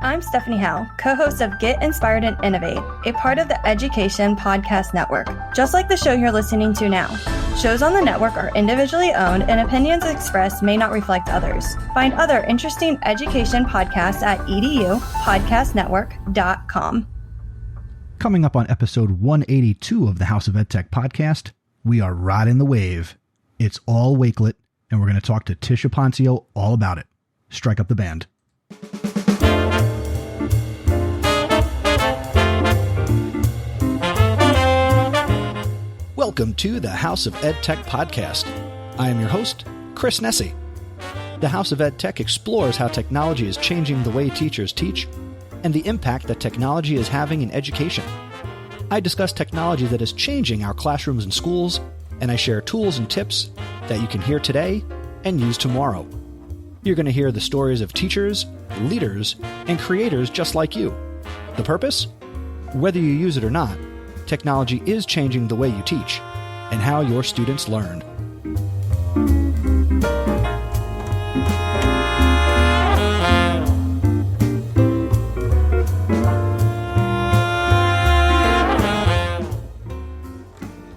I'm Stephanie Howe, co-host of Get Inspired and Innovate, a part of the Education Podcast Network, just like the show you're listening to now. Shows on the network are individually owned and opinions expressed may not reflect others. Find other interesting education podcasts at edupodcastnetwork.com. Coming up on episode 182 of the House of EdTech podcast, we are riding the wave. It's all Wakelet, and we're going to talk to Tisha Poncio all about it. Strike up the band. Welcome to the House of EdTech podcast. I am your host, Chris Nessie. The House of EdTech explores how technology is changing the way teachers teach and the impact that technology is having in education. I discuss technology that is changing our classrooms and schools, and I share tools and tips that you can hear today and use tomorrow. You're going to hear the stories of teachers, leaders, and creators just like you. The purpose? Whether you use it or not, technology is changing the way you teach and how your students learn.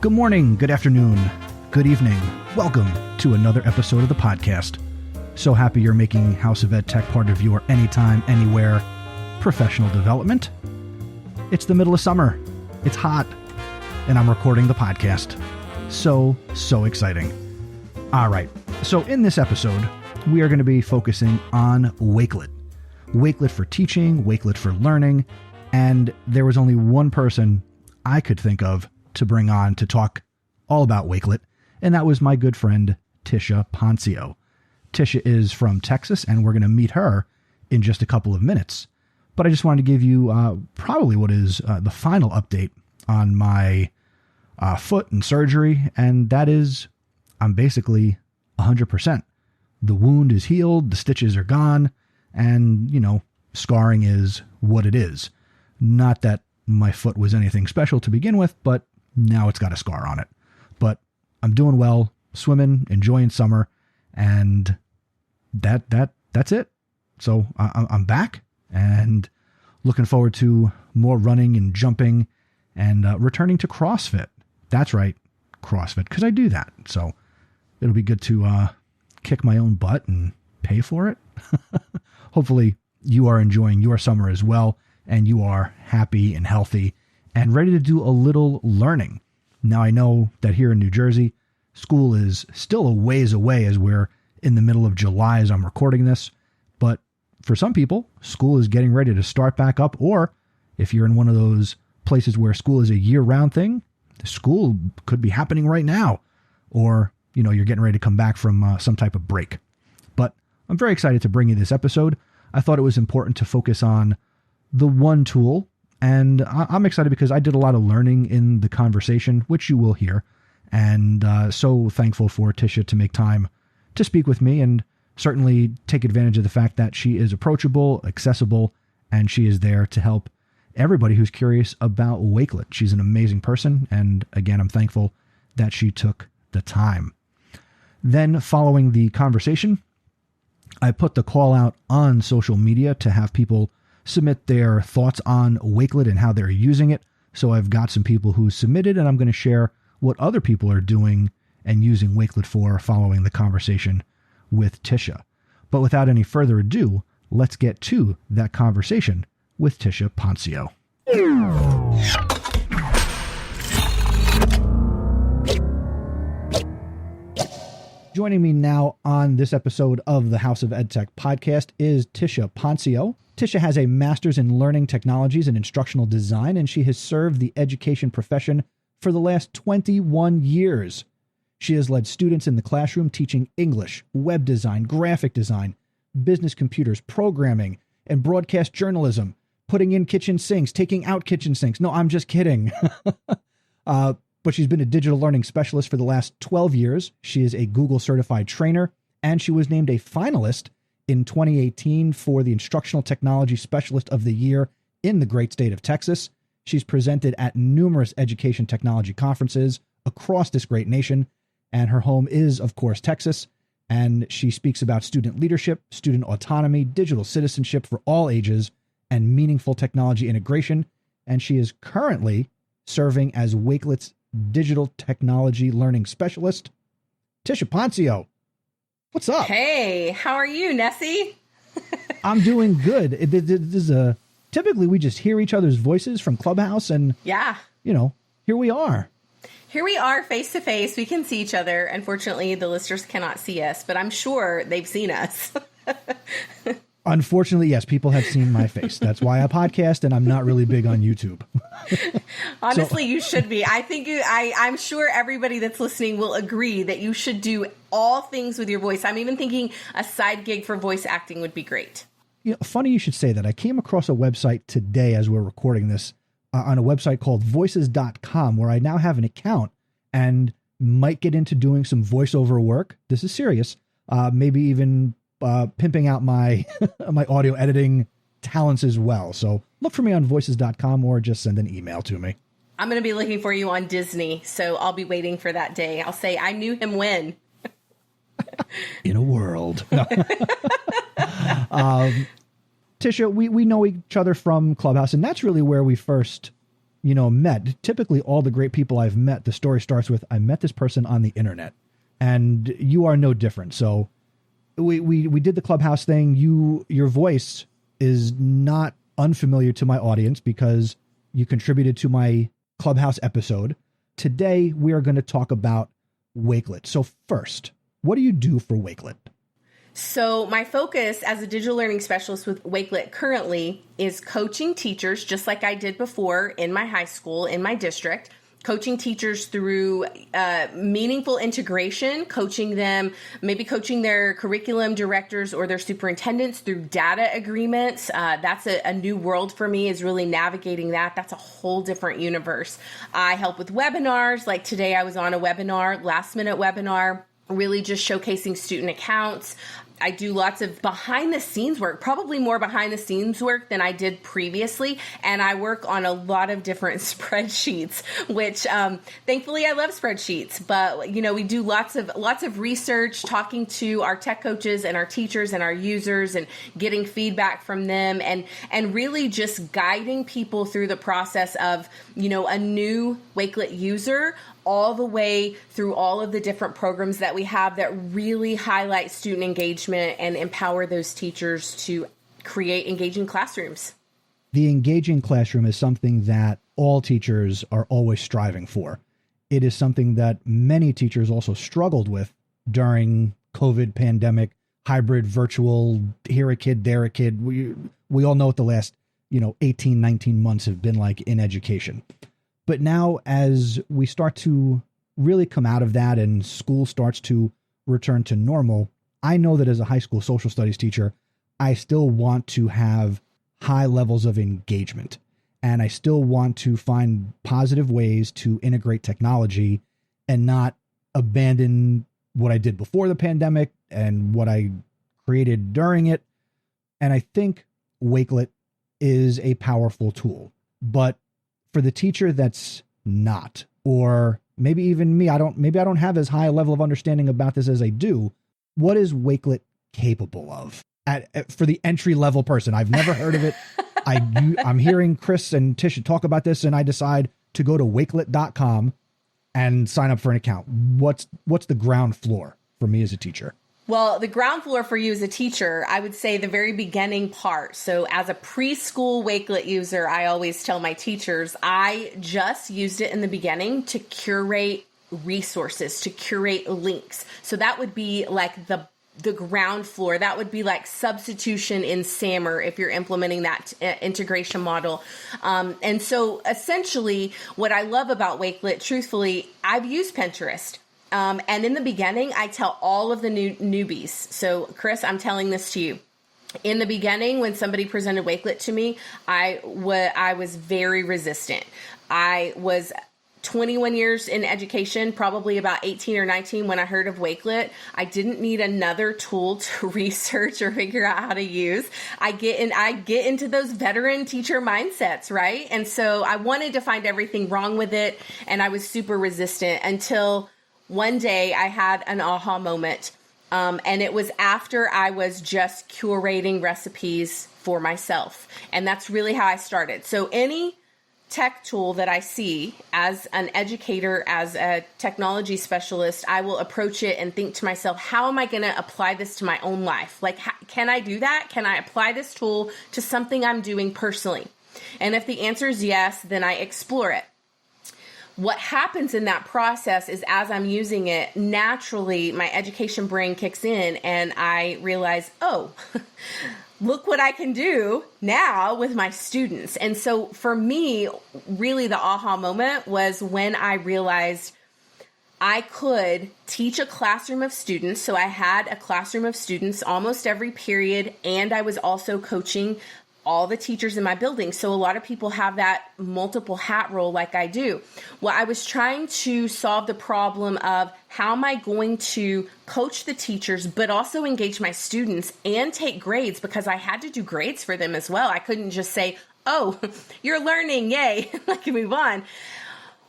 Good morning, good afternoon, good evening. Welcome to another episode of the podcast. So happy you're making House of EdTech part of your anytime, anywhere professional development. It's the middle of summer. It's hot, and I'm recording the podcast. So exciting. All right, so in this episode, we are going to be focusing on Wakelet. Wakelet for teaching, Wakelet for learning, and there was only one person I could think of to bring on to talk all about Wakelet, and that was my good friend, Tisha Poncio. Tisha is from Texas, and we're going to meet her in just a couple of minutes. But I just wanted to give you probably what is the final update on my foot and surgery, and that is I'm basically 100%. The wound is healed, the stitches are gone, and, scarring is what it is. Not that my foot was anything special to begin with, but now it's got a scar on it. But I'm doing well, swimming, enjoying summer, and that's it. So I'm back and looking forward to more running and jumping and returning to CrossFit. That's right, CrossFit, because I do that. So it'll be good to kick my own butt and pay for it. Hopefully you are enjoying your summer as well, and you are happy and healthy and ready to do a little learning. Now, I know that here in New Jersey, school is still a ways away as we're in the middle of July as I'm recording this, but for some people, school is getting ready to start back up, or if you're in one of those places where school is a year-round thing, school could be happening right now, or, you're getting ready to come back from some type of break. But I'm very excited to bring you this episode. I thought it was important to focus on the one tool, and I'm excited because I did a lot of learning in the conversation, which you will hear, and so thankful for Tisha to make time to speak with me and certainly take advantage of the fact that she is approachable, accessible, and she is there to help everybody who's curious about Wakelet. She's an amazing person, and again, I'm thankful that she took the time. Then, following the conversation, I put the call out on social media to have people submit their thoughts on Wakelet and how they're using it. So I've got some people who submitted, and I'm going to share what other people are doing and using Wakelet for following the conversation with Tisha. But without any further ado, let's get to that conversation with Tisha Poncio. Joining me now on this episode of the House of EdTech podcast is Tisha Poncio. Tisha has a master's in learning technologies and instructional design, and she has served the education profession for the last 21 years. She has led students in the classroom teaching English, web design, graphic design, business computers, programming, and broadcast journalism, putting in kitchen sinks, taking out kitchen sinks. No, I'm just kidding. But she's been a digital learning specialist for the last 12 years. She is a Google certified trainer, and she was named a finalist in 2018 for the Instructional Technology Specialist of the Year in the great state of Texas. She's presented at numerous education technology conferences across this great nation, and her home is, of course, Texas. And she speaks about student leadership, student autonomy, digital citizenship for all ages, and meaningful technology integration, and she is currently serving as Wakelet's digital technology learning specialist. Tisha Poncio, what's up? Hey, how are you, Nessie? I'm doing good. Typically we just hear each other's voices from Clubhouse, and yeah, here we are. Here we are face to face. We can see each other. Unfortunately, the listeners cannot see us, but I'm sure they've seen us. Unfortunately, yes, people have seen my face. That's why I podcast, and I'm not really big on YouTube. Honestly, you should be. I'm sure everybody that's listening will agree that you should do all things with your voice. I'm even thinking a side gig for voice acting would be great. Funny you should say that. I came across a website today as we're recording this on a website called voices.com, where I now have an account and might get into doing some voiceover work. This is serious. Maybe even pimping out my my audio editing talents as well. So look for me on voices.com or just send an email to me. I'm going to be looking for you on Disney, so I'll be waiting for that day. I'll say, I knew him when. In a world. No. Tisha, we know each other from Clubhouse, and that's really where we first, met. Typically, all the great people I've met, the story starts with, I met this person on the internet, and you are no different. So we did the Clubhouse thing. Your voice is not unfamiliar to my audience because you contributed to my Clubhouse episode. Today, we are going to talk about Wakelet. So first, what do you do for Wakelet? So my focus as a digital learning specialist with Wakelet currently is coaching teachers, just like I did before in my high school, in my district, coaching teachers through meaningful integration, coaching them, maybe coaching their curriculum directors or their superintendents through data agreements. That's a new world for me, is really navigating that. That's a whole different universe. I help with webinars. Like today I was on a webinar, last minute webinar, really just showcasing student accounts. I do lots of behind the scenes work, probably more behind the scenes work than I did previously. And I work on a lot of different spreadsheets, which thankfully I love spreadsheets. But, we do lots of research, talking to our tech coaches and our teachers and our users and getting feedback from them and really just guiding people through the process of, a new Wakelet user all the way through all of the different programs that we have that really highlight student engagement and empower those teachers to create engaging classrooms. The engaging classroom is something that all teachers are always striving for. It is something that many teachers also struggled with during COVID pandemic, hybrid, virtual, here a kid, there a kid. We all know what the last, 18, 19 months have been like in education. But now as we start to really come out of that and school starts to return to normal, I know that as a high school social studies teacher, I still want to have high levels of engagement. And I still want to find positive ways to integrate technology and not abandon what I did before the pandemic and what I created during it. And I think Wakelet is a powerful tool. But for the teacher that's not, or maybe even me, I don't have as high a level of understanding about this as I do. What is Wakelet capable of for the entry level person? I've never heard of it. I'm hearing Chris and Tisha talk about this, and I decide to go to wakelet.com and sign up for an account. What's the ground floor for me as a teacher? Well, the ground floor for you as a teacher, I would say the very beginning part. So as a preschool Wakelet user, I always tell my teachers, I just used it in the beginning to curate resources, to curate links. So that would be like the ground floor. That would be like substitution in SAMR if you're implementing that integration model. And so essentially what I love about Wakelet, truthfully, I've used Pinterest. And in the beginning, I tell all of the newbies. So Chris, I'm telling this to you. In the beginning, when somebody presented Wakelet to me, I was very resistant. I was 21 years in education, probably about 18 or 19 when I heard of Wakelet. I didn't need another tool to research or figure out how to use. I get into those veteran teacher mindsets, right? And so I wanted to find everything wrong with it, and I was super resistant until one day I had an aha moment. And it was after I was just curating recipes for myself. And that's really how I started. So any tech tool that I see as an educator, as a technology specialist, I will approach it and think to myself, how am I going to apply this to my own life? Like, can I do that? Can I apply this tool to something I'm doing personally? And if the answer is yes, then I explore it. What happens in that process is as I'm using it, naturally, my education brain kicks in and I realize, oh, look what I can do now with my students. And so for me, really the aha moment was when I realized I could teach a classroom of students. So I had a classroom of students almost every period, and I was also coaching all the teachers in my building. So a lot of people have that multiple hat role like I do. Well, I was trying to solve the problem of how am I going to coach the teachers, but also engage my students and take grades, because I had to do grades for them as well. I couldn't just say, oh, you're learning, yay, like move on.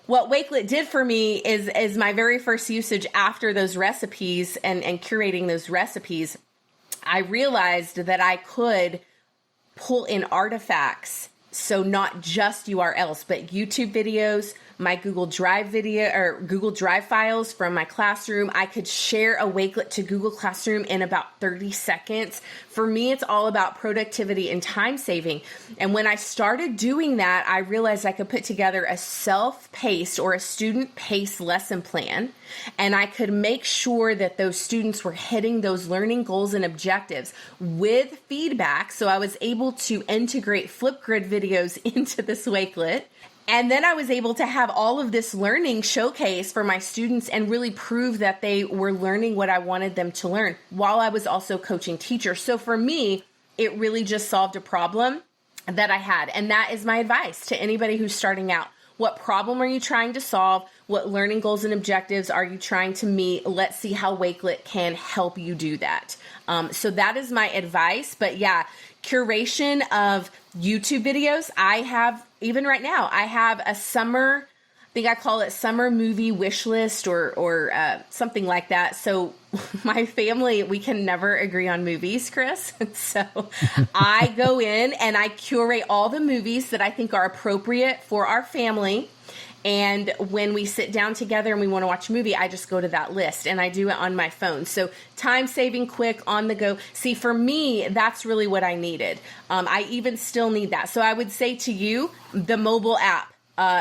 What Wakelet did for me is my very first usage after those recipes and curating those recipes, I realized that I could pull in artifacts. So not just URLs, but YouTube videos, my Google Drive video or Google Drive files from my classroom. I could share a Wakelet to Google Classroom in about 30 seconds. For me, it's all about productivity and time saving. And when I started doing that, I realized I could put together a self-paced or a student-paced lesson plan, and I could make sure that those students were hitting those learning goals and objectives with feedback. So I was able to integrate Flipgrid videos into this Wakelet. And then I was able to have all of this learning showcase for my students and really prove that they were learning what I wanted them to learn while I was also coaching teachers. So for me, it really just solved a problem that I had. And that is my advice to anybody who's starting out. What problem are you trying to solve? What learning goals and objectives are you trying to meet? Let's see how Wakelet can help you do that. So that is my advice. But yeah, curation of YouTube videos. I have, even right now, I have a summer, I think I call it summer movie wish list or something like that. So my family, we can never agree on movies, Chris. So I go in and I curate all the movies that I think are appropriate for our family. And when we sit down together and we want to watch a movie, I just go to that list and I do it on my phone. So time saving, quick, on the go. See, for me, that's really what I needed. I even still need that. So I would say to you, the mobile app,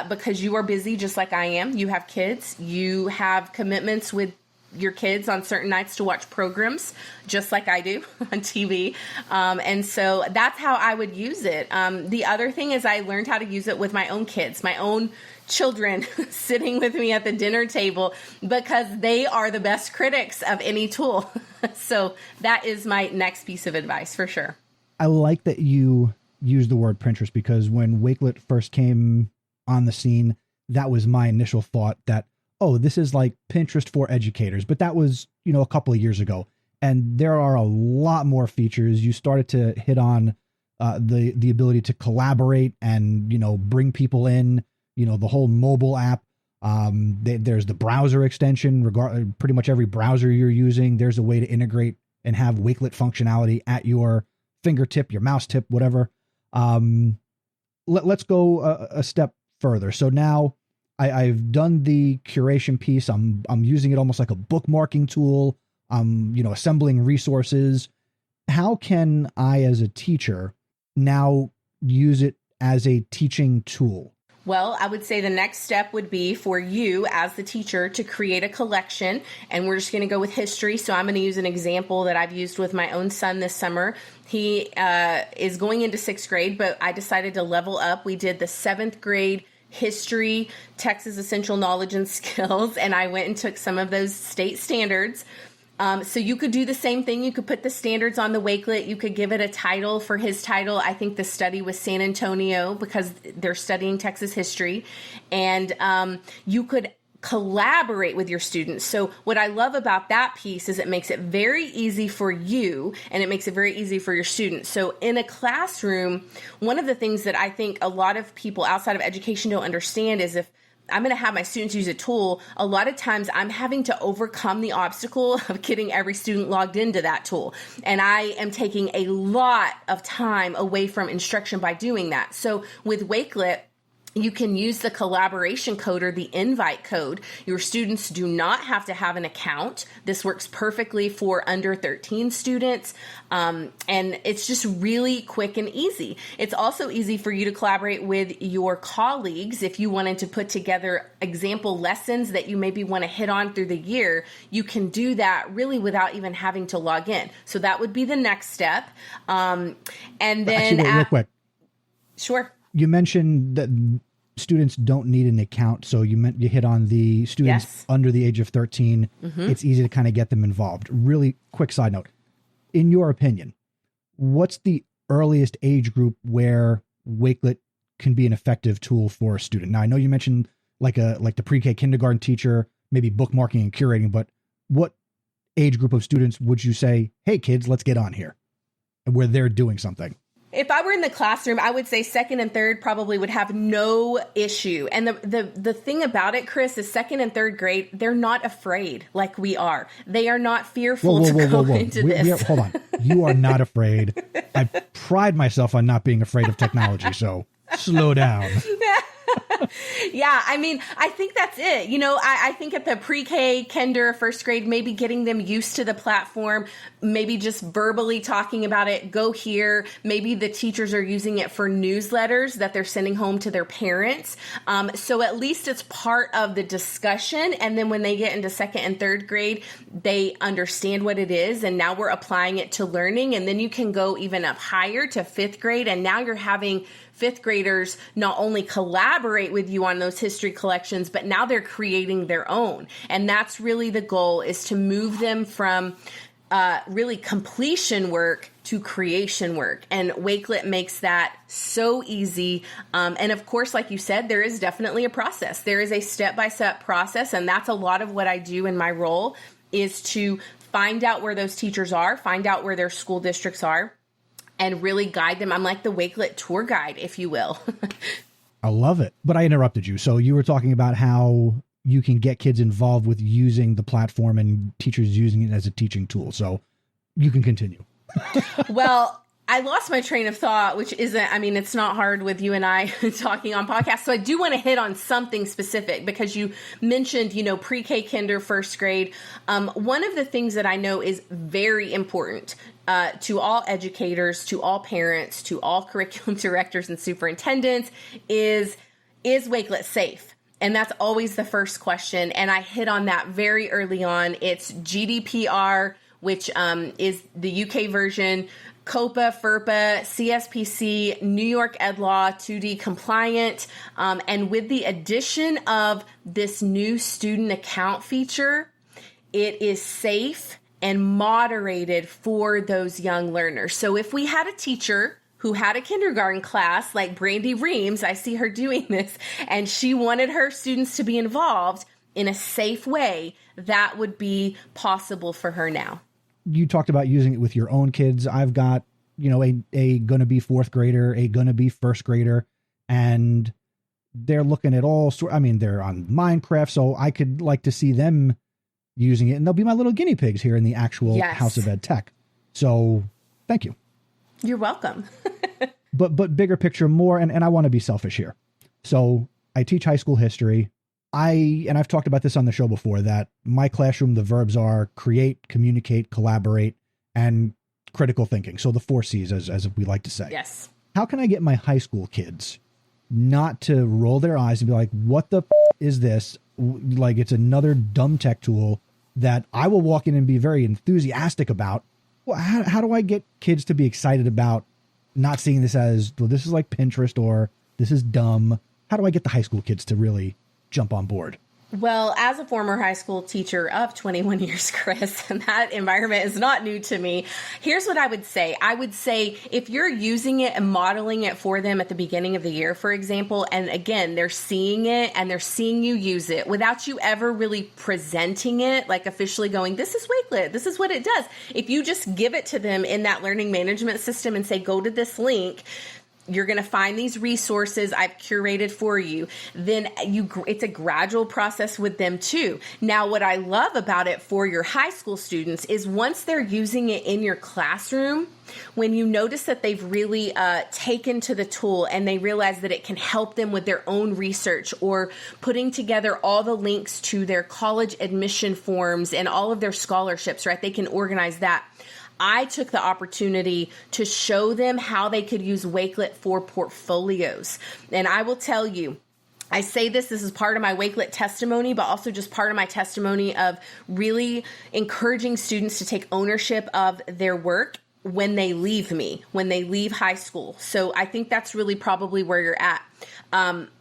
because you are busy just like I am. You have kids. You have commitments with your kids on certain nights to watch programs, just like I do on TV. And so that's how I would use it. The other thing is I learned how to use it with my own kids, my own children sitting with me at the dinner table, because they are the best critics of any tool. So that is my next piece of advice for sure. I like that you use the word Pinterest, because when Wakelet first came on the scene, that was my initial thought that, oh, this is like Pinterest for educators. But that was, a couple of years ago. And there are a lot more features. You started to hit on the ability to collaborate and, bring people in, the whole mobile app. There's the browser extension, pretty much every browser you're using. There's a way to integrate and have Wakelet functionality at your fingertip, your mouse tip, whatever. Let's go a step further. So now I've done the curation piece. I'm using it almost like a bookmarking tool. Assembling resources. How can I, as a teacher, now use it as a teaching tool? Well, I would say the next step would be for you as the teacher to create a collection, and we're just going to go with history. So I'm going to use an example that I've used with my own son this summer. He is going into 6th grade, but I decided to level up. We did the 7th grade history, Texas Essential Knowledge and Skills, and I went and took some of those state standards. So you could do the same thing. You could put the standards on the Wakelet. You could give it a title. For his title, I think the study was San Antonio, because they're studying Texas history. And you could collaborate with your students. So what I love about that piece is it makes it very easy for you, and it makes it very easy for your students. So in a classroom, one of the things that I think a lot of people outside of education don't understand is if I'm going to have my students use a tool, a lot of times I'm having to overcome the obstacle of getting every student logged into that tool. And I am taking a lot of time away from instruction by doing that. So with Wakelet, you can use the collaboration code or the invite code. Your students do not have to have an account. This works perfectly for under 13 students. And it's just really quick and easy. It's also easy for you to collaborate with your colleagues. If you wanted to put together example lessons that you maybe want to hit on through the year, you can do that really without even having to log in. So that would be the next step. And then actually, wait, real quick. Sure. You mentioned that students don't need an account. So you hit on the students under the age of 13. It's easy to kind of get them involved. Really quick side note. In your opinion, what's the earliest age group where Wakelet can be an effective tool for a student? Now, I know you mentioned like the pre-K kindergarten teacher, maybe bookmarking and curating, but what age group of students would you say, hey kids, let's get on here, where they're doing something? If I were in the classroom, I would say second and third probably would have no issue. And the thing about it, Chris, is second and third grade, they're not afraid like we are. They are not fearful to go into this. Hold on. You are not afraid. I pride myself on not being afraid of technology. So slow down. Yeah, I mean, I think that's it. You know, I think at the pre-K, kinder, first grade, maybe getting them used to the platform, maybe just verbally talking about it, go here. Maybe the teachers are using it for newsletters that they're sending home to their parents. So at least it's part of the discussion. And then when they get into second and third grade, they understand what it is. And now we're applying it to learning. And then you can go even up higher to fifth grade. And now you're having fifth graders not only collaborate with you on those history collections, but now they're creating their own. And that's really the goal, is to move them from really completion work to creation work. And Wakelet makes that so easy. And of course, like you said, there is definitely a process. There is a step-by-step process. And that's a lot of what I do in my role, is to find out where those teachers are, find out where their school districts are, and really guide them. I'm like the Wakelet tour guide, if you will. I love it. But I interrupted you. So you were talking about how you can get kids involved with using the platform and teachers using it as a teaching tool. So you can continue. Well, I lost my train of thought, which isn't, I mean, it's not hard with you and I talking on podcasts. So I do want to hit on something specific, because you mentioned, you know, pre-K, kinder, first grade. One of the things that I know is very important to all educators, to all parents, to all curriculum directors and superintendents is Wakelet safe? And that's always the first question. And I hit on that very early on. It's GDPR, which is the UK version, COPA, FERPA, CSPC, New York Ed Law 2D compliant. And with the addition of this new student account feature, it is safe and moderated for those young learners. So if we had a teacher who had a kindergarten class like Brandy Reams, I see her doing this, and she wanted her students to be involved in a safe way, that would be possible for her now. You talked about using it with your own kids. I've got, you know, a gonna be fourth grader, a gonna be first grader, and they're looking at all sorts. I mean, they're on Minecraft, so I could like to see them using it, and they'll be my little guinea pigs here in the actual House of EdTech. So thank you. You're welcome. but bigger picture, more, and I want to be selfish here. So I teach high school history. And I've talked about this on the show before, that my classroom, the verbs are create, communicate, collaborate, and critical thinking. So the 4 C's, as we like to say. Yes. How can I get my high school kids not to roll their eyes and be like, what the is this? Like, it's another dumb tech tool that I will walk in and be very enthusiastic about. Well, how do I get kids to be excited about not seeing this as, well, this is like Pinterest or this is dumb? How do I get the high school kids to really jump on board? Well, as a former high school teacher of 21 years, Chris, and that environment is not new to me. Here's what I would say. I would say if you're using it and modeling it for them at the beginning of the year, for example, and again, they're seeing it and they're seeing you use it without you ever really presenting it, like officially going, this is Wakelet, this is what it does. If you just give it to them in that learning management system and say, go to this link, You're going to find these resources I've curated for you. Then it's a gradual process with them too. Now, what I love about it for your high school students is once they're using it in your classroom, when you notice that they've really taken to the tool and they realize that it can help them with their own research or putting together all the links to their college admission forms and all of their scholarships, right? They can organize that. I took the opportunity to show them how they could use Wakelet for portfolios. And I will tell you, I say this is part of my Wakelet testimony, but also just part of my testimony of really encouraging students to take ownership of their work when they leave me, when they leave high school. So I think that's really probably where you're at.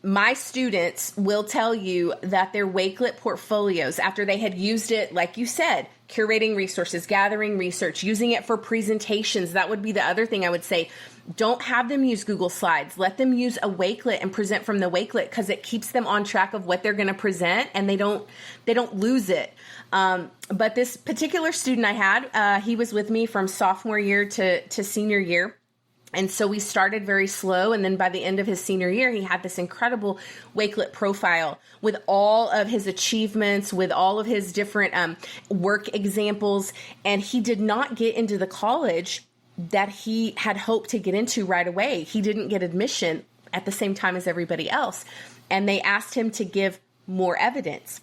My students will tell you that their Wakelet portfolios, after they had used it, like you said, curating resources, gathering research, using it for presentations. That would be the other thing I would say. Don't have them use Google Slides. Let them use a Wakelet and present from the Wakelet because it keeps them on track of what they're going to present and they don't lose it. But this particular student I had, he was with me from sophomore year to senior year. And so we started very slow. And then by the end of his senior year, he had this incredible Wakelet profile with all of his achievements, with all of his different work examples. And he did not get into the college that he had hoped to get into right away. He didn't get admission at the same time as everybody else. And they asked him to give more evidence.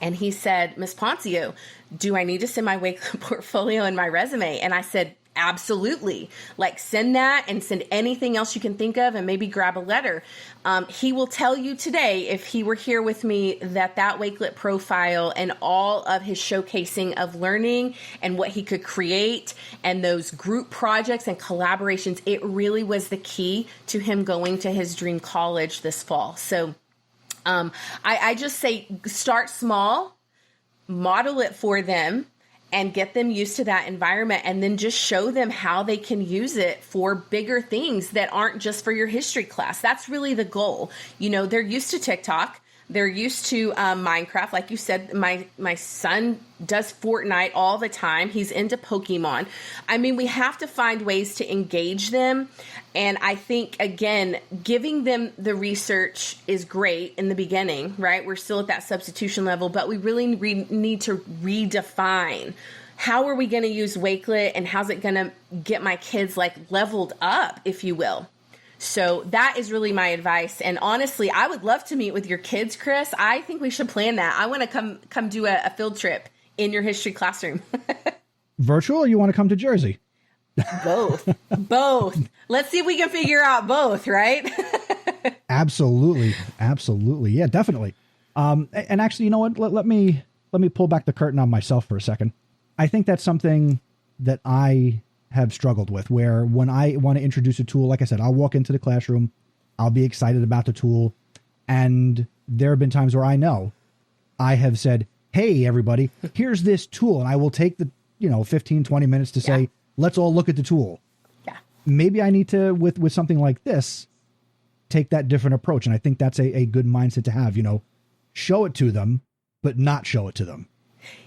And he said, Ms. Poncio, do I need to send my Wakelet portfolio and my resume? And I said, absolutely. Like send that and send anything else you can think of and maybe grab a letter. He will tell you today, if he were here with me, that Wakelet profile and all of his showcasing of learning and what he could create and those group projects and collaborations, it really was the key to him going to his dream college this fall. So I just say start small, model it for them, and get them used to that environment, and then just show them how they can use it for bigger things that aren't just for your history class. That's really the goal. You know, they're used to TikTok. They're used to Minecraft. Like you said, my son does Fortnite all the time. He's into Pokemon. I mean, we have to find ways to engage them. And I think, again, giving them the research is great in the beginning, right? We're still at that substitution level, but we really need to redefine how are we going to use Wakelet and how's it going to get my kids like leveled up, if you will. So that is really my advice. And honestly, I would love to meet with your kids, Chris. I think we should plan that. I want to come do a field trip in your history classroom. Virtual, or you want to come to Jersey? Both. Let's see if we can figure out both, right? Absolutely. Yeah, definitely. And actually, you know what? Let me pull back the curtain on myself for a second. I think that's something that I have struggled with, where when I want to introduce a tool, like I said, I'll walk into the classroom, I'll be excited about the tool. And there have been times where I know I have said, hey, everybody, here's this tool. And I will take the, 15, 20 minutes to say, let's all look at the tool. Yeah. Maybe I need to, with something like this, take that different approach. And I think that's a good mindset to have, show it to them, but not show it to them.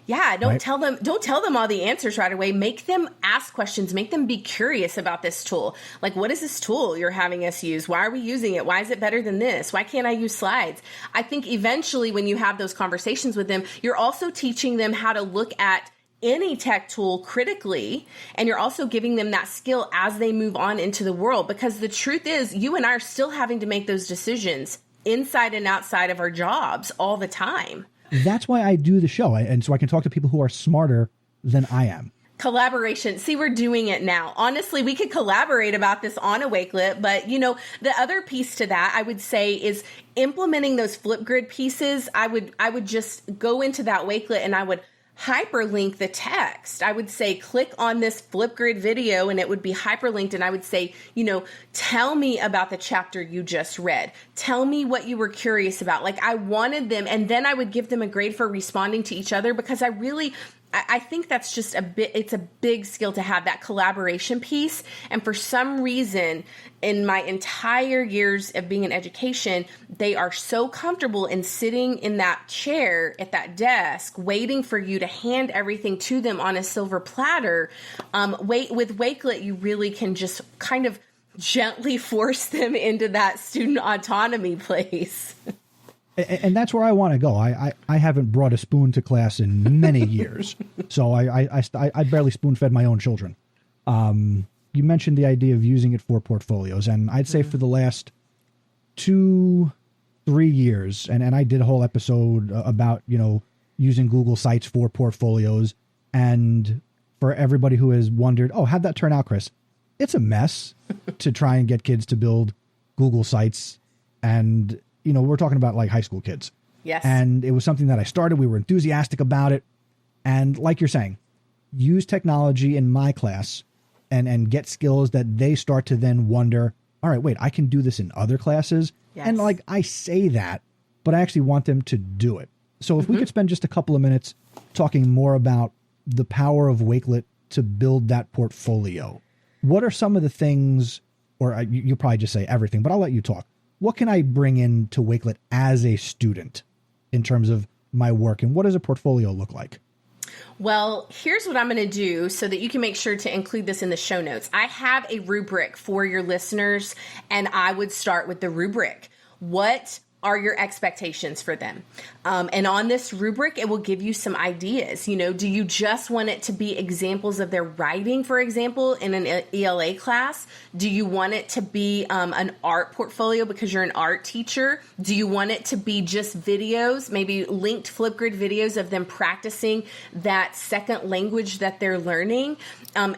Yeah, don't tell them all the answers right away. Make them ask questions. Make them be curious about this tool. Like, what is this tool you're having us use? Why are we using it? Why is it better than this? Why can't I use slides? I think eventually when you have those conversations with them, you're also teaching them how to look at any tech tool critically, and you're also giving them that skill as they move on into the world. Because the truth is, you and I are still having to make those decisions inside and outside of our jobs all the time. That's why I do the show. And so I can talk to people who are smarter than I am. Collaboration. See, we're doing it now. Honestly, we could collaborate about this on a Wakelet, but the other piece to that I would say is implementing those Flipgrid pieces. I would just go into that Wakelet and I would hyperlink the text. I would say, click on this Flipgrid video, and it would be hyperlinked. And I would say, tell me about the chapter you just read. Tell me what you were curious about. Like, I wanted them, and then I would give them a grade for responding to each other, because I think that's just it's a big skill to have, that collaboration piece. And for some reason, in my entire years of being in education, they are so comfortable in sitting in that chair at that desk, waiting for you to hand everything to them on a silver platter. With Wakelet, you really can just kind of gently force them into that student autonomy place. And that's where I want to go. I haven't brought a spoon to class in many years, so I barely spoon-fed my own children. You mentioned the idea of using it for portfolios, and I'd say for the last 2-3 years, and I did a whole episode about, using Google Sites for portfolios. And for everybody who has wondered, how'd that turn out, Chris? It's a mess to try and get kids to build Google Sites. And, we're talking about like high school kids. Yes. And it was something that I started. We were enthusiastic about it. And like you're saying, use technology in my class and get skills that they start to then wonder, all right, wait, I can do this in other classes. Yes. And like I say that, but I actually want them to do it. So if we could spend just a couple of minutes talking more about the power of Wakelet to build that portfolio. What are some of the things, or you'll probably just say everything, but I'll let you talk. What can I bring into Wakelet as a student in terms of my work, and what does a portfolio look like? Well, here's what I'm going to do so that you can make sure to include this in the show notes. I have a rubric for your listeners, and I would start with the rubric. What are your expectations for them? And on this rubric, it will give you some ideas. Do you just want it to be examples of their writing, for example, in an ELA class? Do you want it to be an art portfolio because you're an art teacher? Do you want it to be just videos, maybe linked Flipgrid videos of them practicing that second language that they're learning?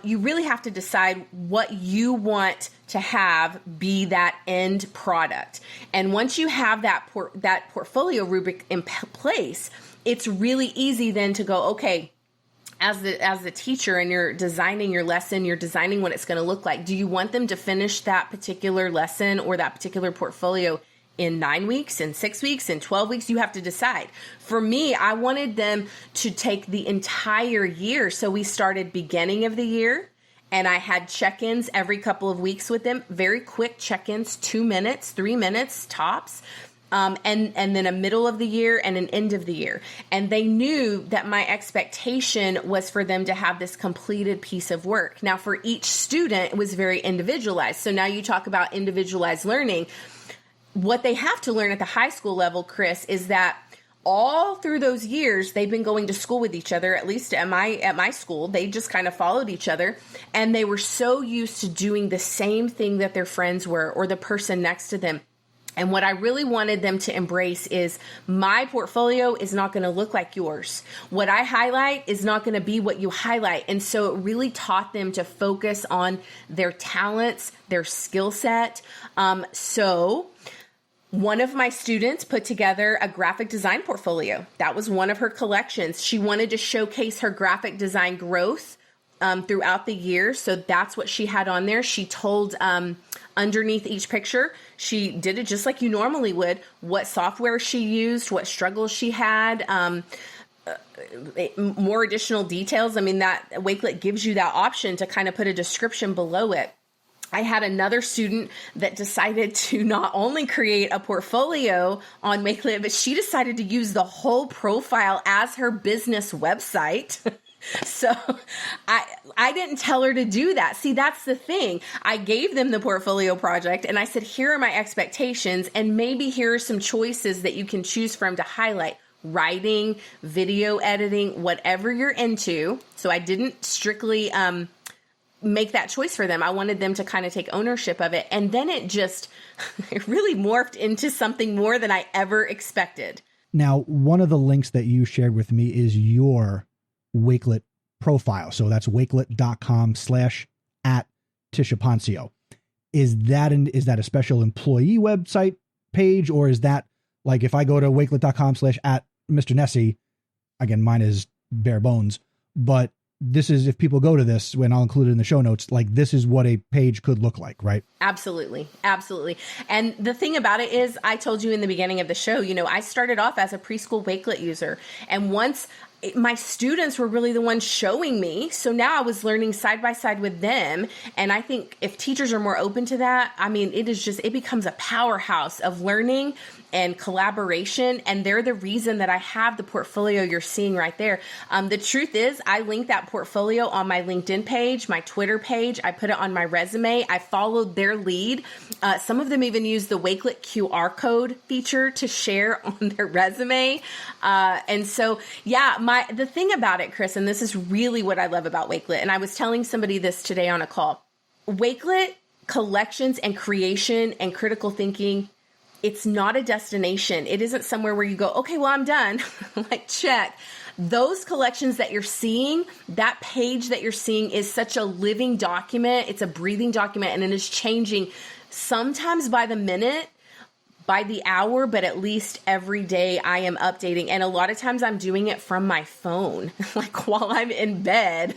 You really have to decide what you want to have be that end product. And once you have that portfolio rubric in place, it's really easy then to go, okay, as the teacher and you're designing your lesson, you're designing what it's going to look like. Do you want them to finish that particular lesson or that particular portfolio in 9 weeks, in 6 weeks, in 12 weeks? You have to decide. For me, I wanted them to take the entire year. So we started beginning of the year, and I had check-ins every couple of weeks with them, very quick check-ins, 2 minutes, 3 minutes tops, and then a middle of the year and an end of the year. And they knew that my expectation was for them to have this completed piece of work. Now, for each student, it was very individualized. So now you talk about individualized learning. What they have to learn at the high school level, Chris, is that all through those years, they've been going to school with each other, at least at my school. They just kind of followed each other, and they were so used to doing the same thing that their friends were or the person next to them. And what I really wanted them to embrace is my portfolio is not going to look like yours. What I highlight is not going to be what you highlight. And so it really taught them to focus on their talents, their skill set. So one of my students put together a graphic design portfolio. That was one of her collections. She wanted to showcase her graphic design growth throughout the year. So that's what she had on there. She told underneath each picture, she did it just like you normally would, what software she used, what struggles she had, more additional details. I mean, that Wakelet gives you that option to kind of put a description below it. I had another student that decided to not only create a portfolio on Wakelet, but she decided to use the whole profile as her business website. So I didn't tell her to do that. See, that's the thing. I gave them the portfolio project and I said, here are my expectations, and maybe here are some choices that you can choose from to highlight. Writing, video editing, whatever you're into. So I didn't strictly make that choice for them. I wanted them to kind of take ownership of it. And then it really morphed into something more than I ever expected. Now, one of the links that you shared with me is your Wakelet profile. So that's wakelet.com/@Tisha Poncio. Is that a special employee website page, or is that like if I go to wakelet.com/@Mr. Nessie, again, mine is bare bones, but this is, if people go to this, when I'll include it in the show notes, like this is what a page could look like, right? Absolutely. Absolutely. And the thing about it is, I told you in the beginning of the show, I started off as a preschool Wakelet user. And once my students were really the ones showing me. So now I was learning side by side with them. And I think if teachers are more open to that, I mean, it becomes a powerhouse of learning and collaboration. And they're the reason that I have the portfolio you're seeing right there. The truth is, I link that portfolio on my LinkedIn page, my Twitter page. I put it on my resume. I followed their lead. Some of them even use the Wakelet QR code feature to share on their resume. And so, yeah, the thing about it, Chris, and this is really what I love about Wakelet, and I was telling somebody this today on a call, Wakelet collections and creation and critical thinking, it's not a destination. It isn't somewhere where you go, okay, well, I'm done. Like, check. Those collections that you're seeing, that page that you're seeing is such a living document. It's a breathing document, and it is changing sometimes by the minute, by the hour, but at least every day I am updating. And a lot of times I'm doing it from my phone, like while I'm in bed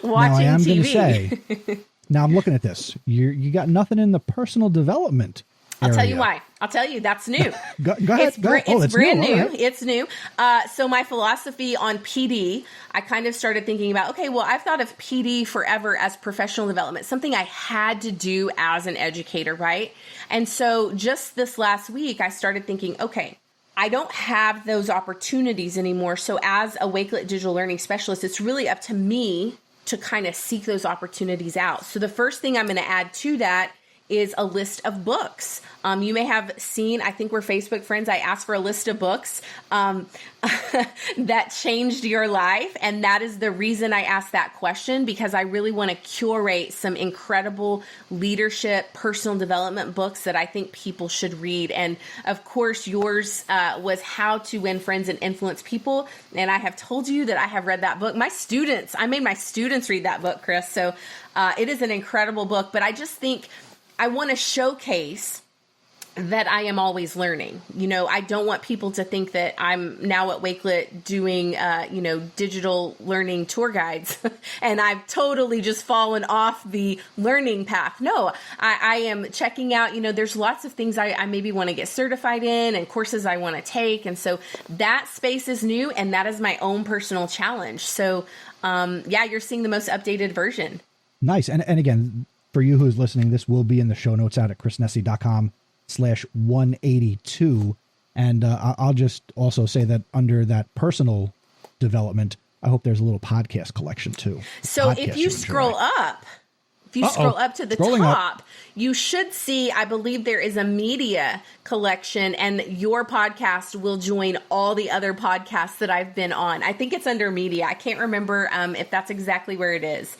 watching now, I am TV. Gonna say, now I'm looking at this. You got nothing in the personal development area. I'll tell you why. I'll tell you, that's new. Go ahead. It's brand new. Right. It's new. So my philosophy on PD, I kind of started thinking about, okay, well, I've thought of PD forever as professional development, something I had to do as an educator, right? And so just this last week, I started thinking, okay, I don't have those opportunities anymore. So as a Wakelet digital learning specialist, it's really up to me to kind of seek those opportunities out. So the first thing I'm going to add to that is a list of books. You may have seen, I think we're Facebook friends, I asked for a list of books that changed your life. And that is the reason I asked that question, because I really want to curate some incredible leadership, personal development books that I think people should read. And of course, yours was How to Win Friends and Influence People. And I have told you that I have read that book. I made my students read that book, Chris. So it is an incredible book, but I just think I want to showcase that I am always learning. You know, I don't want people to think that I'm now at Wakelet doing, digital learning tour guides and I've totally just fallen off the learning path. No, I am checking out, there's lots of things I maybe want to get certified in and courses I want to take. And so that space is new, and that is my own personal challenge. So, you're seeing the most updated version. Nice. And again, for you who's listening, this will be in the show notes out at chrisnessy.com/182. And I'll just also say that under that personal development, I hope there's a little podcast collection too. So if you scroll up to the top, you should see, I believe there is a media collection, and your podcast will join all the other podcasts that I've been on. I think it's under media. I can't remember if that's exactly where it is.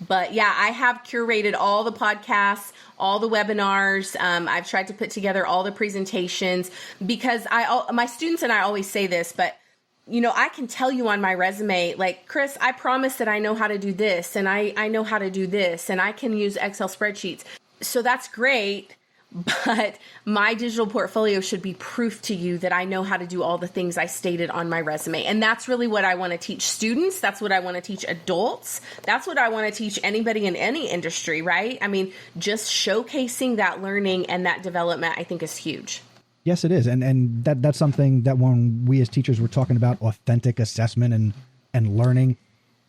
But yeah, I have curated all the podcasts, all the webinars. I've tried to put together all the presentations, because my students and I always say this, but I can tell you on my resume, like, Chris, I promise that I know how to do this, and I know how to do this, and I can use Excel spreadsheets. So that's great. But my digital portfolio should be proof to you that I know how to do all the things I stated on my resume. And that's really what I want to teach students. That's what I want to teach adults. That's what I want to teach anybody in any industry, right? I mean, just showcasing that learning and that development, I think, is huge. Yes, it is. And that's something that when we as teachers were talking about authentic assessment and learning,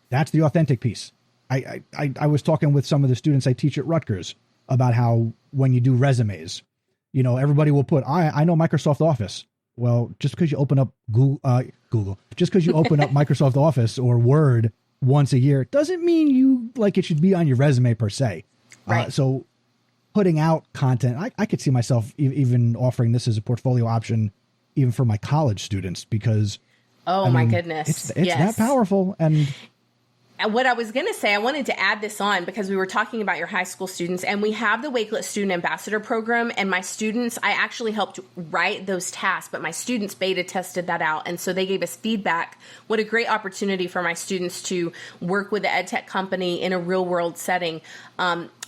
that's the authentic piece. I was talking with some of the students I teach at Rutgers about how when you do resumes, everybody will put, I know Microsoft Office. Well, just because you open up just because you open up Microsoft Office or Word once a year doesn't mean it should be on your resume per se. Right. So putting out content, I could see myself even offering this as a portfolio option, even for my college students, because my goodness, it's that powerful. And what I was going to say, I wanted to add this on because we were talking about your high school students, and we have the Wakelet Student Ambassador Program, and my students, I actually helped write those tasks, but my students beta tested that out, and so they gave us feedback. What a great opportunity for my students to work with the EdTech company in a real world setting.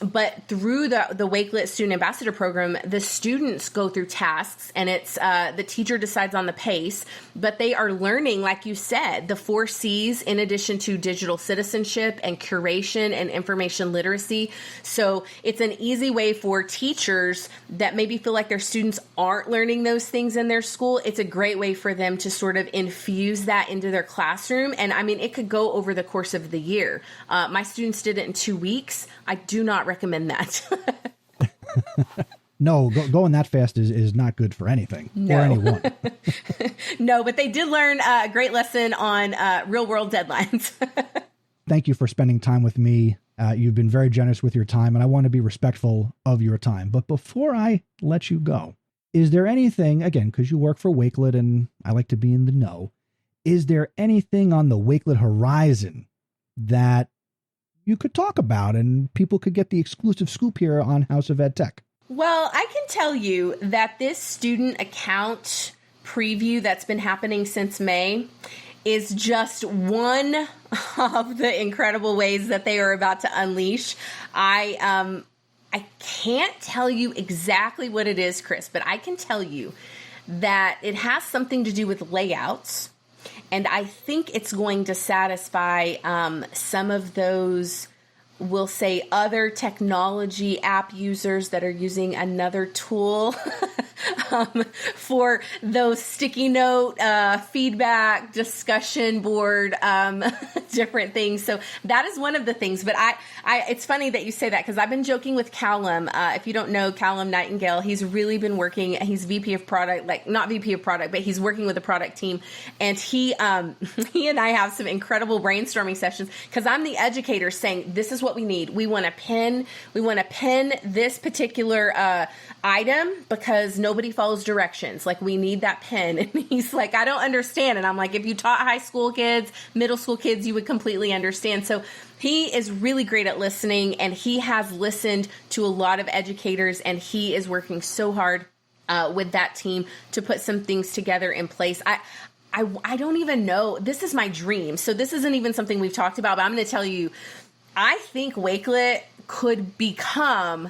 But through the Wakelet Student Ambassador Program, the students go through tasks, and it's the teacher decides on the pace, but they are learning, like you said, the 4 C's in addition to digital citizenship. citizenship and curation and information literacy. So it's an easy way for teachers that maybe feel like their students aren't learning those things in their school. It's a great way for them to sort of infuse that into their classroom. And I mean, it could go over the course of the year. My students did it in 2 weeks. I do not recommend that. No, going that fast is not good for anything or anyone. No, but they did learn a great lesson on real world deadlines. Thank you for spending time with me. You've been very generous with your time, and I want to be respectful of your time. But before I let you go, is there anything, again, because you work for Wakelet and I like to be in the know, is there anything on the Wakelet horizon that you could talk about and people could get the exclusive scoop here on House of EdTech? Well, I can tell you that this student account preview that's been happening since May is just one of the incredible ways that they are about to unleash. I can't tell you exactly what it is, Chris, but I can tell you that it has something to do with layouts. And I think it's going to satisfy some of those, we'll say, other technology app users that are using another tool for those sticky note, feedback, discussion board, different things. So that is one of the things. But it's funny that you say that, because I've been joking with Callum. If you don't know Callum Nightingale, he's really been working. He's VP of product, like not VP of product, but he's working with the product team. And he and I have some incredible brainstorming sessions, because I'm the educator saying, this is what we need. We want to pin this particular item because nobody follows directions. Like, we need that pin. And he's like, I don't understand. And I'm like, if you taught high school kids, middle school kids, you would completely understand. So he is really great at listening, and he has listened to a lot of educators, and he is working so hard with that team to put some things together in place. I don't even know. This is my dream. So this isn't even something we've talked about, but I'm going to tell you, I think Wakelet could become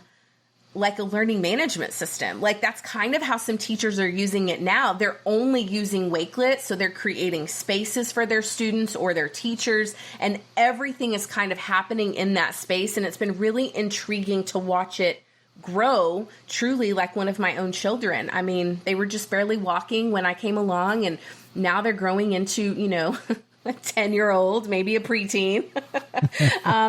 like a learning management system. Like, that's kind of how some teachers are using it now. They're only using Wakelet, so they're creating spaces for their students or their teachers, and everything is kind of happening in that space. And it's been really intriguing to watch it grow, truly like one of my own children. I mean, they were just barely walking when I came along, and now they're growing into, a 10-year-old, maybe a preteen.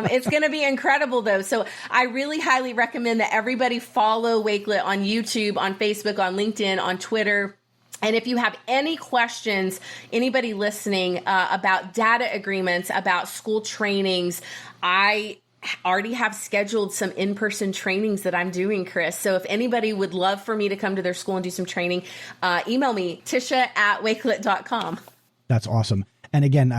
It's going to be incredible, though. So I really highly recommend that everybody follow Wakelet on YouTube, on Facebook, on LinkedIn, on Twitter. And if you have any questions, anybody listening about data agreements, about school trainings, I already have scheduled some in-person trainings that I'm doing, Chris. So if anybody would love for me to come to their school and do some training, email me, Tisha@wakelet.com. That's awesome. And again,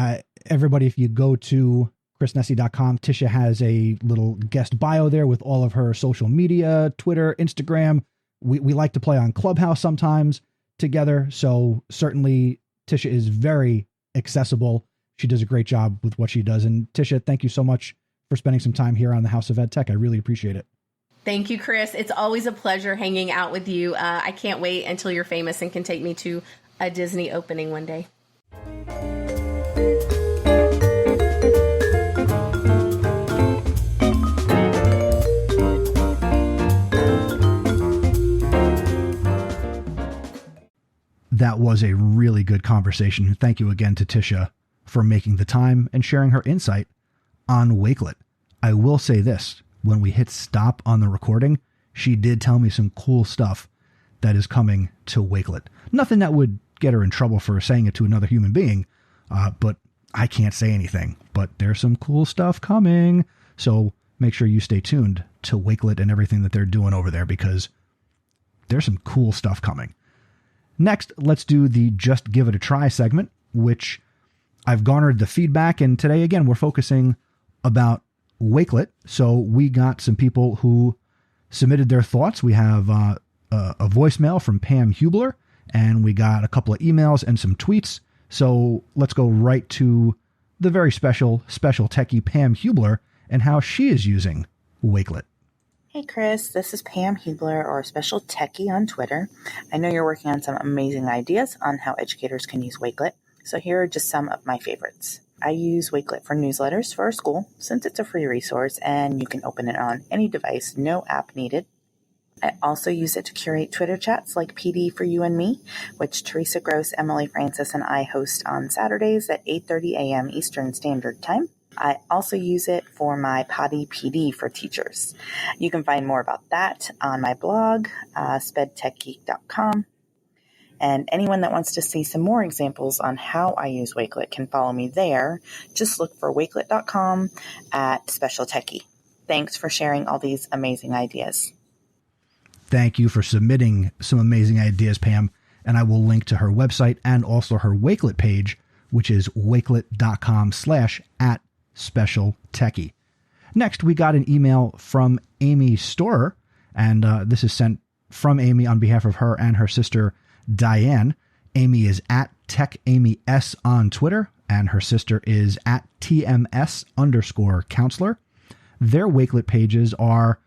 everybody, if you go to chrisnessy.com, Tisha has a little guest bio there with all of her social media, Twitter, Instagram. We like to play on Clubhouse sometimes together. So certainly Tisha is very accessible. She does a great job with what she does. And Tisha, thank you so much for spending some time here on the House of EdTech. I really appreciate it. Thank you, Chris. It's always a pleasure hanging out with you. I can't wait until you're famous and can take me to a Disney opening one day. That was a really good conversation. Thank you again to Tisha for making the time and sharing her insight on Wakelet. I will say this, when we hit stop on the recording, she did tell me some cool stuff that is coming to Wakelet. Nothing that would get her in trouble for saying it to another human being, but I can't say anything. But there's some cool stuff coming. So make sure you stay tuned to Wakelet and everything that they're doing over there, because there's some cool stuff coming. Next, let's do the Just Give It a Try segment, which I've garnered the feedback. And today, again, we're focusing about Wakelet. So we got some people who submitted their thoughts. We have a voicemail from Pam Hubler, and we got a couple of emails and some tweets. So let's go right to the very special techie Pam Hubler and how she is using Wakelet. Hey Chris, this is Pam Hubler, or Special Techie on Twitter. I know you're working on some amazing ideas on how educators can use Wakelet, so here are just some of my favorites. I use Wakelet for newsletters for our school since it's a free resource and you can open it on any device, no app needed. I also use it to curate Twitter chats like PD for You and Me, which Teresa Gross, Emily Francis, and I host on Saturdays at 8:30 a.m. Eastern Standard Time. I also use it for my Potty PD for teachers. You can find more about that on my blog, spedtechgeek.com. And anyone that wants to see some more examples on how I use Wakelet can follow me there. Just look for wakelet.com at Special Techie. Thanks for sharing all these amazing ideas. Thank you for submitting some amazing ideas, Pam. And I will link to her website and also her Wakelet page, which is wakelet.com/@specialtechie. Next, we got an email from Lainie Storer, and this is sent from Amy on behalf of her and her sister, Dyann. Amy is at TechAmyS on Twitter, and her sister is at TMS_counselor. Their Wakelet pages are,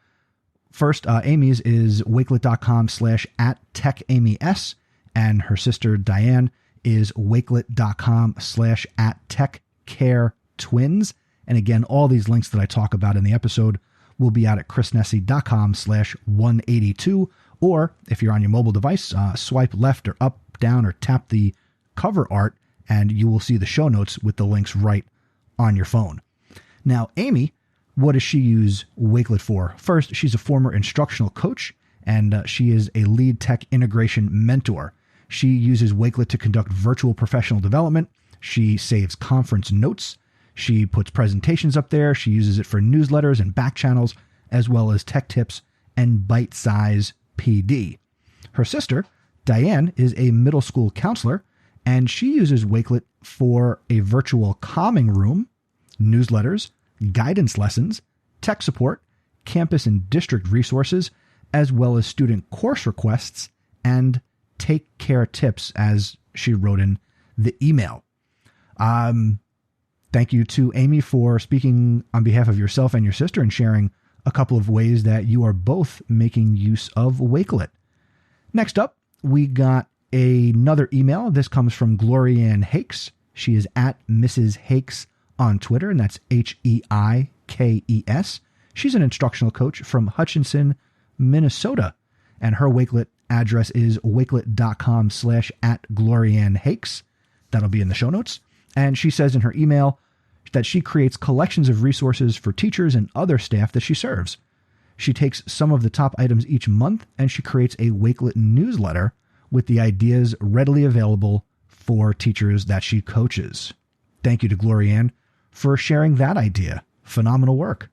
first, Amy's is wakelet.com/@TechAmyS, and her sister Dyann is wakelet.com/@TechCareTwins. And again, all these links that I talk about in the episode will be out at chrisnessy.com/182. Or if you're on your mobile device, swipe left or up, down, or tap the cover art, and you will see the show notes with the links right on your phone. Now, Amy, what does she use Wakelet for? First, she's a former instructional coach, and she is a lead tech integration mentor. She uses Wakelet to conduct virtual professional development. She saves conference notes. She puts presentations up there. She uses it for newsletters and back channels, as well as tech tips and bite-size PD. Her sister, Dyann, is a middle school counselor, and she uses Wakelet for a virtual calming room, newsletters, guidance lessons, tech support, campus and district resources, as well as student course requests and take care tips, as she wrote in the email. Thank you to Amy for speaking on behalf of yourself and your sister and sharing a couple of ways that you are both making use of Wakelet. Next up, we got another email. This comes from Glorianne Hakes. She is at Mrs. Hakes on Twitter, and that's HEIKES. She's an instructional coach from Hutchinson, Minnesota, and her Wakelet address is wakelet.com/@Glorianne Hakes. That'll be in the show notes. And she says in her email that she creates collections of resources for teachers and other staff that she serves. She takes some of the top items each month, and she creates a Wakelet newsletter with the ideas readily available for teachers that she coaches. Thank you to Glorianne for sharing that idea. Phenomenal work.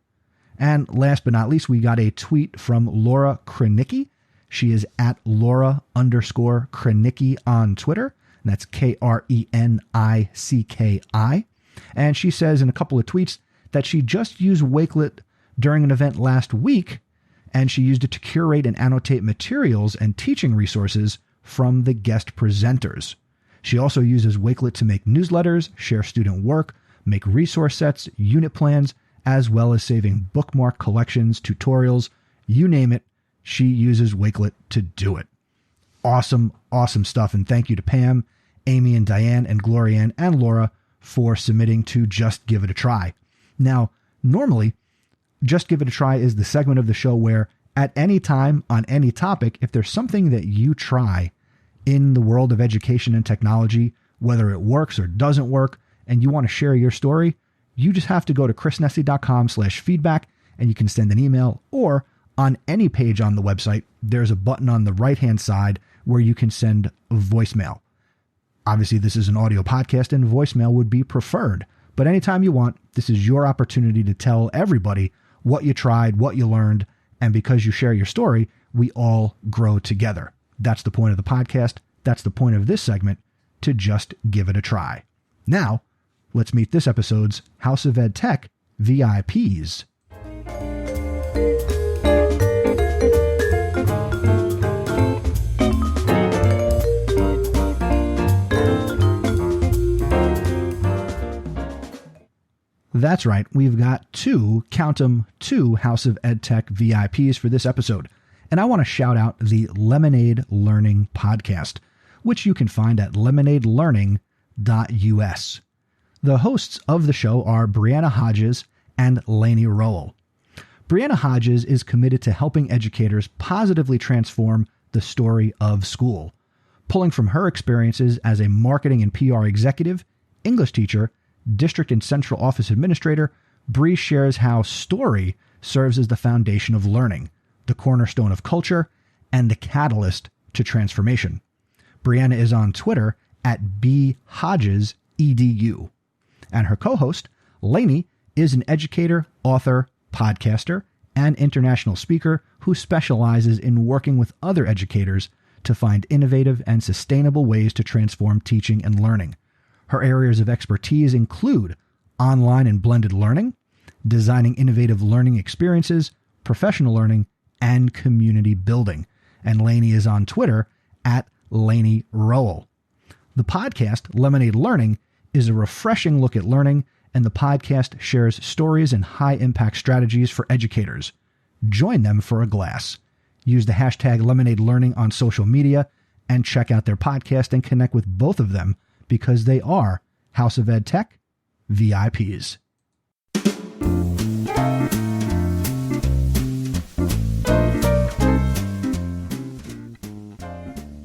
And last but not least, we got a tweet from Laura Krenicki. She is at Laura_Krenicki on Twitter. And that's KRENICKI. And she says in a couple of tweets that she just used Wakelet during an event last week, and she used it to curate and annotate materials and teaching resources from the guest presenters. She also uses Wakelet to make newsletters, share student work, make resource sets, unit plans, as well as saving bookmark collections, tutorials, you name it. She uses Wakelet to do it. Awesome, awesome stuff. And thank you to Pam, Amy, and Dyann, and Glorianne, and Laura for submitting to Just Give It a Try. Now, normally, Just Give It a Try is the segment of the show where at any time on any topic, if there's something that you try in the world of education and technology, whether it works or doesn't work, and you want to share your story, you just have to go to chrisnessy.com/feedback, and you can send an email, or on any page on the website, there's a button on the right-hand side where you can send a voicemail. Obviously, this is an audio podcast, and voicemail would be preferred. But anytime you want, this is your opportunity to tell everybody what you tried, what you learned, and because you share your story, we all grow together. That's the point of the podcast. That's the point of this segment, to just give it a try. Now, let's meet this episode's House of Ed Tech VIPs. That's right. We've got two House of Ed Tech VIPs for this episode. And I want to shout out the LemonadeLearning podcast, which you can find at LemonadeLearning.us. The hosts of the show are Brianna Hodges and Lainie Rowell. Brianna Hodges is committed to helping educators positively transform the story of school. Pulling from her experiences as a marketing and PR executive, English teacher, district and central office administrator, Bree shares how story serves as the foundation of learning, the cornerstone of culture, and the catalyst to transformation. Brianna is on Twitter at bhodgesedu. And her co-host, Lainie, is an educator, author, podcaster, and international speaker who specializes in working with other educators to find innovative and sustainable ways to transform teaching and learning. Her areas of expertise include online and blended learning, designing innovative learning experiences, professional learning, and community building. And Lainie is on Twitter at Lainie Rowell. The podcast, LemonadeLearning, is a refreshing look at learning, and the podcast shares stories and high-impact strategies for educators. Join them for a glass. Use the hashtag LemonadeLearning on social media and check out their podcast and connect with both of them because they are House of EdTech VIPs.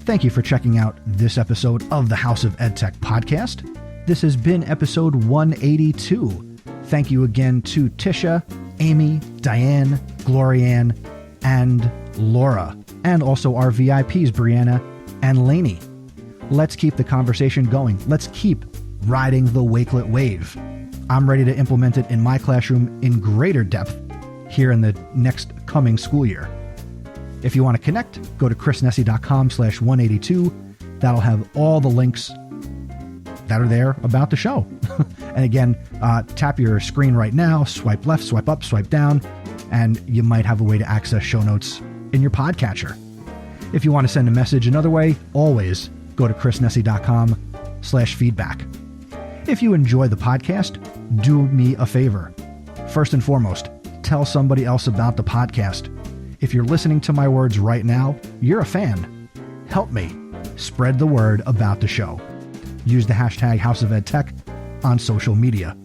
Thank you for checking out this episode of the House of EdTech podcast. This has been episode 182. Thank you again to Tisha, Amy, Dyann, Glorianne, and Laura, and also our VIPs, Brianna and Lainie. Let's keep the conversation going. Let's keep riding the Wakelet wave. I'm ready to implement it in my classroom in greater depth here in the next coming school year. If you want to connect, go to chrisnessy.com/182. That'll have all the links that are there about the show. And again, tap your screen right now, swipe left, swipe up, swipe down, and you might have a way to access show notes in your podcatcher. If you want to send a message another way, always go to chrisnessy.com/feedback. If you enjoy the podcast, do me a favor. First and foremost, tell somebody else about the podcast. If you're listening to my words right now, you're a fan. Help me spread the word about the show. Use the hashtag House of EdTech on social media.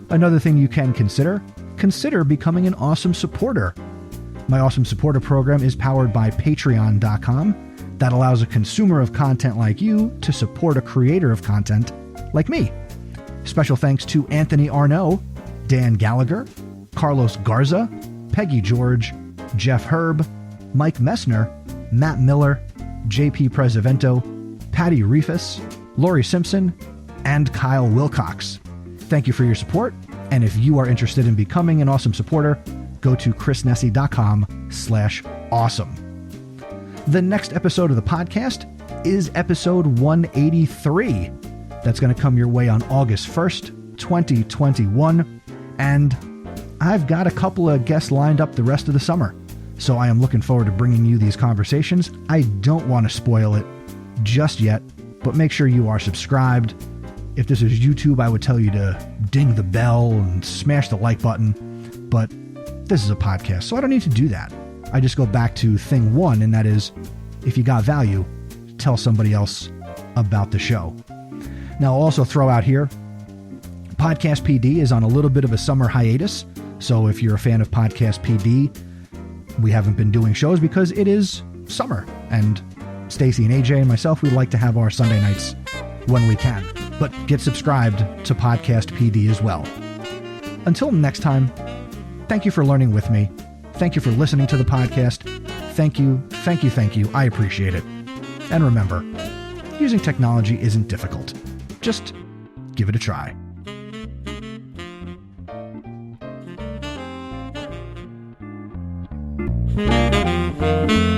Another thing you can consider becoming an awesome supporter. My awesome supporter program is powered by patreon.com. That allows a consumer of content like you to support a creator of content like me. Special thanks to Anthony Arnaud, Dan Gallagher, Carlos Garza, Peggy George, Jeff Herb, Mike Messner, Matt Miller, JP Presevento, Patty Reefus, Lori Simpson, and Kyle Wilcox. Thank you for your support, and if you are interested in becoming an awesome supporter, go to chrisnessy.com/awesome. The next episode of the podcast is episode 183. That's going to come your way on August 1st, 2021, and I've got a couple of guests lined up the rest of the summer. So I am looking forward to bringing you these conversations. I don't want to spoil it just yet, but make sure you are subscribed. If this is YouTube, I would tell you to ding the bell and smash the like button, but this is a podcast, so I don't need to do that. I just go back to thing one, and that is, if you got value, tell somebody else about the show. Now, I'll also throw out here, Podcast PD is on a little bit of a summer hiatus, so if you're a fan of Podcast PD, we haven't been doing shows because it is summer, and Stacy and AJ and myself, we like to have our Sunday nights when we can. But get subscribed to Podcast PD as well. Until next time, thank you for learning with me. Thank you for listening to the podcast. Thank you, thank you, thank you. I appreciate it. And remember, using technology isn't difficult. Just give it a try. Thank you.